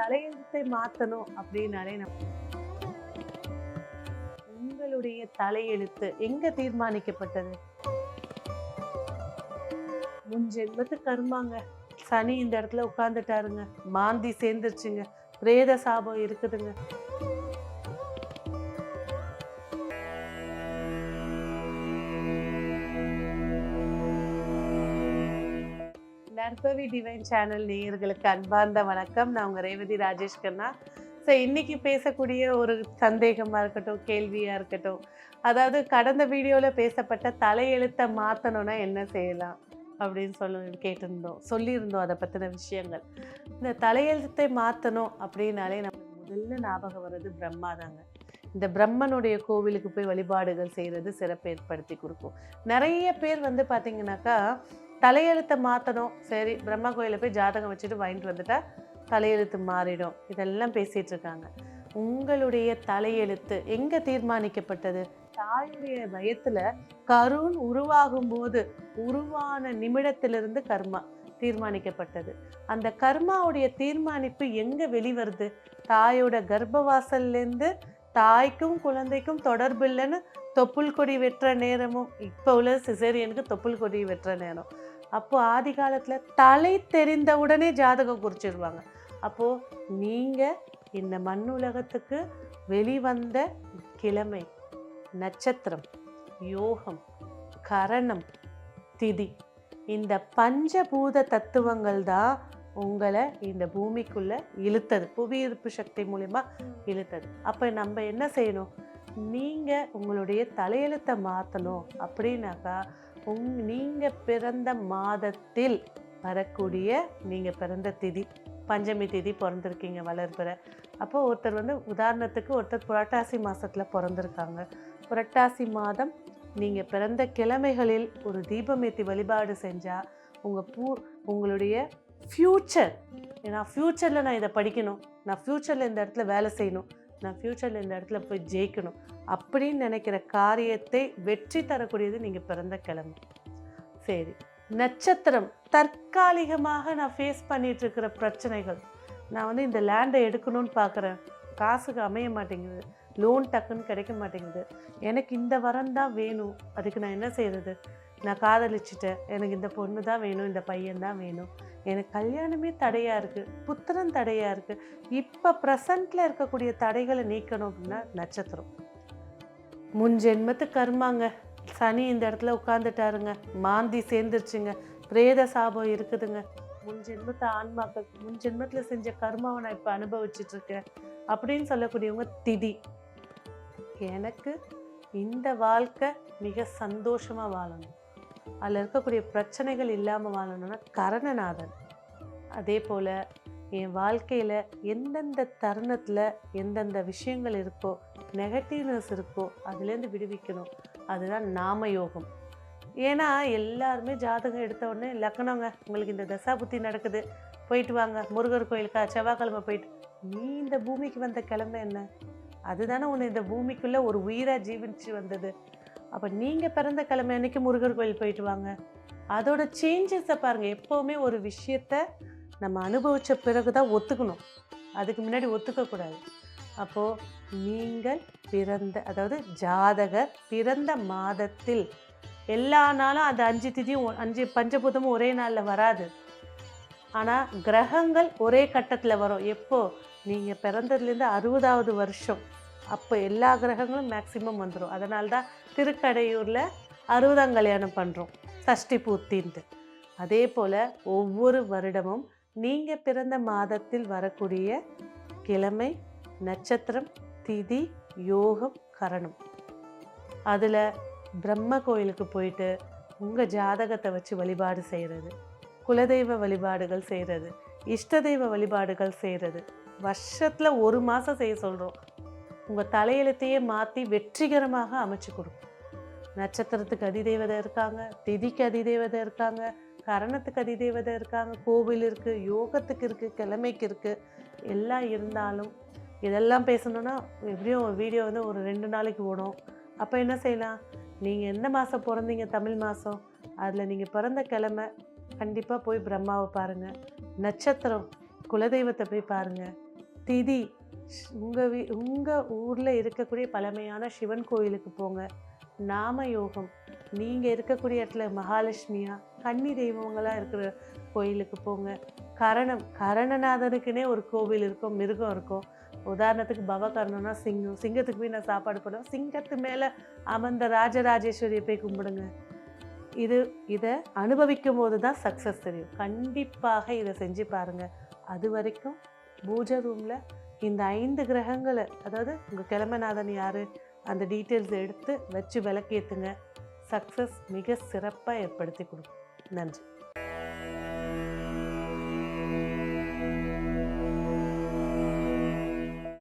தலையெழுத்தை மாத்தணும் அப்படின்னாலே உங்களுடைய தலையெழுத்து எங்க தீர்மானிக்கப்பட்டது? முன் ஜென்மத்து கர்மாங்க. சனி இந்த இடத்துல உட்கார்ந்துட்டாருங்க, மாந்தி சேர்ந்துருச்சுங்க, பிரேத சாபம் இருக்குதுங்க. நற்பவி டிவைன் சேனல் நேயர்களுக்கு அன்பார்ந்த வணக்கம். நான் உங்க ரேவதி ராஜேஷ் கண்ணா. ஸோ இன்னைக்கு பேசக்கூடிய ஒரு சந்தேகமா இருக்கட்டும், கேள்வியா இருக்கட்டும், அதாவது கடந்த வீடியோல பேசப்பட்ட தலையெழுத்தை மாத்தணும்னா என்ன செய்யலாம் அப்படின்னு சொல்லியிருந்தோம் அதை பத்தின விஷயங்கள். இந்த தலையெழுத்தை மாத்தணும் அப்படின்னாலே நமக்கு முதல்ல ஞாபகம் வர்றது பிரம்மா தாங்க. இந்த பிரம்மனுடைய கோவிலுக்கு போய் வழிபாடுகள் செய்கிறது சிறப்பு ஏற்படுத்தி கொடுக்கும். நிறைய பேர் பார்த்தீங்கன்னாக்கா தலையெழுத்தை மாற்றணும், சரி பிரம்மா கோயிலில் போய் ஜாதகம் வச்சுட்டு வாங்கிட்டு வந்துட்டா தலையெழுத்து மாறிடும், இதெல்லாம் பேசிகிட்டு இருக்காங்க. உங்களுடைய தலையெழுத்து எங்கே தீர்மானிக்கப்பட்டது? தாயுடைய வயத்தில் கருண் உருவாகும் போது உருவான நிமிடத்திலிருந்து கர்மா தீர்மானிக்கப்பட்டது. அந்த கர்மாவுடைய தீர்மானிப்பு எங்கே வெளிவருது? தாயோட கர்ப்பவாசல்லேருந்து தாய்க்கும் குழந்தைக்கும் தொடர்பு இல்லைன்னு தொப்புள் கொடி வெட்டுற நேரமும் இப்போ உள்ள சிசேரியனுக்கு தொப்புள் கொடி வெட்டுற நேரம். அப்போ ஆதி காலத்தில் தலை தெரிந்த உடனே ஜாதகம் குறிச்சிடுவாங்க. அப்போது நீங்கள் இந்த மண்ணுலகத்துக்கு வெளிவந்த கிழமை, நட்சத்திரம், யோகம், கரணம், திதி, இந்த பஞ்சபூத தத்துவங்கள் தான் உங்களை இந்த பூமிக்குள்ளே இழுத்தது, புவி ஈர்ப்பு சக்தி மூலிமா இழுத்தது. அப்போ நம்ம என்ன செய்யணும்? நீங்கள் உங்களுடைய தலையெழுத்தை மாற்றணும் அப்படின்னாக்கா நீங்கள் பிறந்த மாதத்தில் வரக்கூடிய நீங்கள் பிறந்த திதி, பஞ்சமி திதி பிறந்திருக்கீங்க வளர்பிற. அப்போ ஒருத்தர் உதாரணத்துக்கு ஒருத்தர் புரட்டாசி மாதத்தில் பிறந்திருக்காங்க. புரட்டாசி மாதம் நீங்கள் பிறந்த கிழமைகளில் ஒரு தீபம் ஏற்றி வழிபாடு செஞ்சால் உங்களுடைய ஃப்யூச்சர், ஏன்னா ஃப்யூச்சரில் நான் இதை படிக்கணும், நான் ஃப்யூச்சரில் இந்த இடத்துல வேலை செய்யணும், நான் ஃப்யூச்சரில் இந்த இடத்துல போய் ஜெயிக்கணும் அப்படின்னு நினைக்கிற காரியத்தை வெற்றி தரக்கூடியது நீங்கள் பிறந்த கிழமை. சரி, நட்சத்திரம் தற்காலிகமாக நான் ஃபேஸ் பண்ணிட்டு இருக்கிற பிரச்சனைகள், நான் இந்த லேண்டை எடுக்கணும்னு பார்க்குறேன், காசுக்கு அமைய மாட்டேங்குது, லோன் டக்குன்னு கிடைக்க மாட்டேங்குது, எனக்கு இந்த வரம் தான் வேணும், அதுக்கு நான் என்ன செய்கிறது? நான் காதலிச்சிட்டேன், எனக்கு இந்த பொண்ணு தான் வேணும், இந்த பையன் தான் வேணும், எனக்கு கல்யாணமே தடையாக இருக்குது, புத்திரன் தடையாக இருக்குது. இப்போ ப்ரெசண்ட்டில் இருக்கக்கூடிய தடைகளை நீக்கணும் அப்படின்னா நட்சத்திரம். முன் ஜென்மத்து கர்மாங்க. சனி இந்த இடத்துல உட்காந்துட்டாருங்க, மாந்தி சேர்ந்துருச்சுங்க, பிரேத சாபம் இருக்குதுங்க. முன் ஜென்மத்தை ஆன்மாக்கள் முன் ஜென்மத்தில் செஞ்ச கர்மாவை நான் இப்போ அனுபவிச்சுட்ருக்கேன் அப்படின்னு சொல்லக்கூடியவங்க திதி. எனக்கு இந்த வாழ்க்கை மிக சந்தோஷமாக வாழணும், அதில் இருக்கக்கூடிய பிரச்சனைகள் இல்லாமல் வாழணும்னா கரணநாதன். அதே போல் என் வாழ்க்கையில் எந்தெந்த தருணத்தில் எந்தெந்த விஷயங்கள் இருக்கோ, நெகட்டிவ்னஸ் இருக்கோ, அதுலேருந்து விடுவிக்கணும், அதுதான் நாம யோகம். ஏன்னா எல்லாருமே ஜாதகம் எடுத்த உடனே லக்கணங்க, உங்களுக்கு இந்த தசாபுத்தி நடக்குது, போயிட்டு வாங்க முருகர் கோயிலுக்கா, செவ்வாய்க்கிழமை போயிட்டு. நீ இந்த பூமிக்கு வந்த கிழமை என்ன? அதுதானே உன்னை இந்த பூமிக்குள்ளே ஒரு உயிராக ஜீவிச்சு வந்தது. அப்போ நீங்கள் பிறந்த கிழமை அன்னைக்கு முருகர் கோயில் போயிட்டு வாங்க. அதோட சேஞ்சஸை பாருங்கள். எப்போவுமே ஒரு விஷயத்தை நம்ம அனுபவித்த பிறகு தான் ஒத்துக்கணும், அதுக்கு முன்னாடி ஒத்துக்கக்கூடாது. அப்போது நீங்கள் அதாவது ஜாதகர் பிறந்த மாதத்தில் எல்லா நாளும் அந்த 5 திதியும் 5 பஞ்சபூதமும் ஒரே நாளில் வராது. ஆனால் கிரகங்கள் ஒரே கட்டத்தில் வரும். எப்போ? நீங்கள் பிறந்ததுலேருந்து 60வது வருஷம், அப்போ எல்லா கிரகங்களும் மேக்சிமம் வந்துடும். அதனால்தான் திருக்கடையூரில் 60ஆம் கல்யாணம் பண்ணுறோம், சஷ்டி பூர்த்தின்ட்டு. அதே போல் ஒவ்வொரு வருடமும் நீங்கள் பிறந்த மாதத்தில் வரக்கூடிய கிழமை, நட்சத்திரம், திதி, யோகம், கரணம், அதில் பிரம்ம கோயிலுக்கு போயிட்டு உங்கள் ஜாதகத்தை வச்சு வழிபாடு செய்கிறது, குலதெய்வ வழிபாடுகள் செய்கிறது, இஷ்ட தெய்வ வழிபாடுகள் செய்கிறது. வருஷத்தில் 1 மாதம் செய்ய சொல்கிறோம். உங்கள் தலையெழுத்தையே மாற்றி வெற்றிகரமாக அமைச்சு கொடுக்கும். நட்சத்திரத்துக்கு அதிதேவதை இருக்காங்க, திதிக்கு அதிதேவதை இருக்காங்க, கரணத்துக்கு அதிதேவதை இருக்காங்க, கோவில் இருக்குது, யோகத்துக்கு இருக்குது, கிழமைக்கு இருக்குது. எல்லாம் இருந்தாலும் இதெல்லாம் பேசணுன்னா எப்படியும் ஒரு வீடியோ ஒரு 2 நாளைக்கு ஓடும். அப்போ என்ன செய்யலாம்? நீங்கள் எந்த மாதம் பிறந்தீங்க, தமிழ் மாதம், அதில் நீங்கள் பிறந்த கிழமை கண்டிப்பாக போய் பிரம்மாவை பாருங்கள். நட்சத்திரம் குலதெய்வத்தை போய் பாருங்க. திதி உங்கள் ஊரில் இருக்கக்கூடிய பழமையான சிவன் கோயிலுக்கு போங்க. நாம யோகம் நீங்கள் இருக்கக்கூடிய இடத்துல மகாலட்சுமியா கன்னி தெய்வங்களாக இருக்கிற கோயிலுக்கு போங்க. கரணநாதனுக்குன்னே ஒரு கோவில் இருக்கும், மிருகம் இருக்கும். உதாரணத்துக்கு பவகர்ணனா சிங்கம், சிங்கத்துக்கு போய் நான் சாப்பாடு போடுவேன். சிங்கத்து மேலே அமர்ந்த ராஜராஜேஸ்வரியை போய் கும்பிடுங்க. இதை அனுபவிக்கும் போது தான் சக்ஸஸ் தெரியும். கண்டிப்பாக இதை செஞ்சு பாருங்கள். அது வரைக்கும் பூஜை ரூமில் இந்த 5 கிரகங்களை, அதாவது உங்கள் கிழமநாதன் யார், அந்த டீட்டெயில்ஸ் எடுத்து வச்சு விளக்கேற்றுங்க. சக்ஸஸ் மிக சிறப்பாக ஏற்படுத்தி கொடுக்கும். நன்றி.